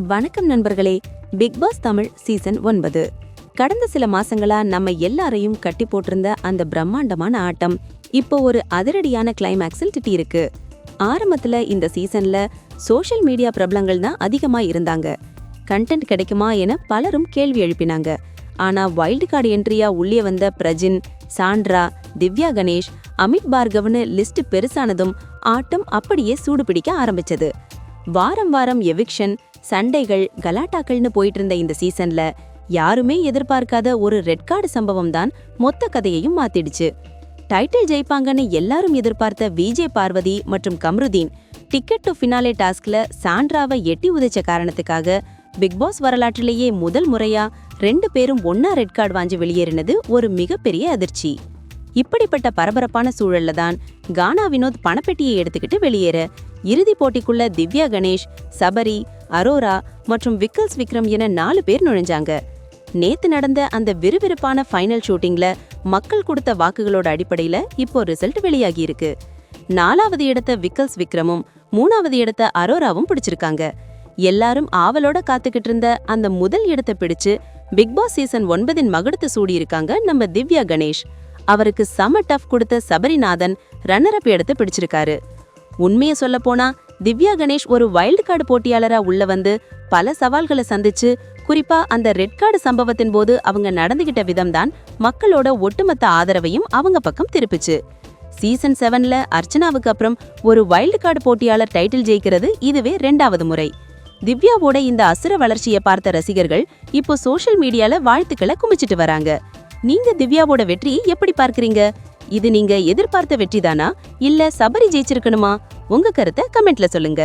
வணக்கம் நண்பர்களே. Bigg Boss Tamil season 9. கடந்த சில மாசங்களா நம்ம எல்லாரையும் கட்டி போட்டிருந்த அந்த பிரம்மாண்டமான ஆட்டம் இப்போ ஒரு அதிரடியான கிளைமேக்ஸில் திட்டி இருக்கு. ஆரம்பத்துல இந்த சீசன்ல சோஷியல் மீடியா பிரபலங்கள் தான் அதிகமா இருந்தாங்க. கண்டென்ட் கிடைக்குமா என பலரும் கேள்வி எழுப்பினாங்க. ஆனா வைல்டு கார்டு என்ட்ரியா உள்ளே வந்த பிரஜின், சாண்ட்ரா, திவ்யா கணேஷ், அமித் பார்கவ்னு லிஸ்ட் பெருசானதும் ஆட்டம் அப்படியே சூடுபிடிக்க ஆரம்பிச்சது. வாரம் வாரம் எவிக்ஷன், சண்டைகள், கலாட்டாக்கள்னு போயிட்டு இருந்த இந்த சீசன்ல யாருமே எதிர்பார்க்காத ஒரு ரெட் கார்டு சம்பவம் தான் மொத்த கதையையும் மாத்திடுச்சு. டைட்டில் ஜெயிப்பாங்கன்னு எல்லாரும் எதிர்பார்த்த விஜய் பார்வதி மற்றும் கம்ருதீன் டிக்கெட் டு ஃபினாலே டாஸ்க்ல சாண்ட்ராவை எட்டி உதைச்ச காரணத்துக்காக பிக் பாஸ் வரலாற்றிலேயே முதல் முறையா 2 பேரும் ஒன்னா ரெட் கார்டு வாங்கி வெளியேறினது ஒரு மிகப்பெரிய அதிர்ச்சி. இப்படிப்பட்ட பரபரப்பான சூழல்ல தான் கானா வினோத் பணப்பெட்டியை எடுத்துக்கிட்டு வெளியேற இறுதி போட்டிக்குள்ள திவ்யா கணேஷ், சபரி, அரோரா மற்றும் விக்கல்ஸ் விக்ரம் என 4 பேர் நுழைஞ்சாங்க. நேத்து நடந்த அந்த விறுவிறுப்பான ஃபைனல் ஷூட்டிங்ல மக்கள் கொடுத்த வாக்குகளோட அடிப்படையில இப்போ ரிசல்ட் வெளியாகி இருக்கு. 4வது இடத்த விக்கல்ஸ் விக்ரமும் 3வது இடத்த அரோராவும் பிடிச்சிருக்காங்க. எல்லாரும் ஆவலோட காத்துக்கிட்டு இருந்த அந்த முதல் இடத்தை பிடிச்சு பிக் பாஸ் சீசன் 9 மகுடத்தை சூடி இருக்காங்க நம்ம திவ்யா கணேஷ். அவருக்கு செம டஃப் கொடுத்த சபரிநாதன் ரன்னர் அப் இடத்தை பிடிச்சிருக்காரு. உண்மையை சொல்ல போனா திவ்யா கணேஷ் ஒரு வைல்டு கார்டு போட்டியாளரா உள்ள வந்து பல சவால்களை சந்திச்சு, குறிப்பா அந்த ரெட் கார்டு சம்பவத்தின் போது அவங்க நடந்துகிட்ட விதம் தான் மக்களோட ஒட்டுமொத்த ஆதரவையும் அவங்க பக்கம் திருப்பிச்சு. சீசன் 7ல அர்ச்சனாவுக்கு அப்புறம் ஒரு வைல்டு கார்டு போட்டியாளர் டைட்டில் ஜெயிக்கிறது இதுவே 2வது முறை. திவ்யாவோட இந்த அசுர வளர்ச்சியை பார்த்த ரசிகர்கள் இப்போ சோஷியல் மீடியால வாழ்த்துக்களை குமிச்சிட்டு வராங்க. நீங்க திவ்யாவோட வெற்றியை எப்படி பார்க்கறீங்க? இது நீங்க எதிர்பார்த்த வெற்றிதானா இல்ல சபரி ஜெயிச்சிருக்கணுமா? உங்க கருத்தை கமெண்ட்ல சொல்லுங்க.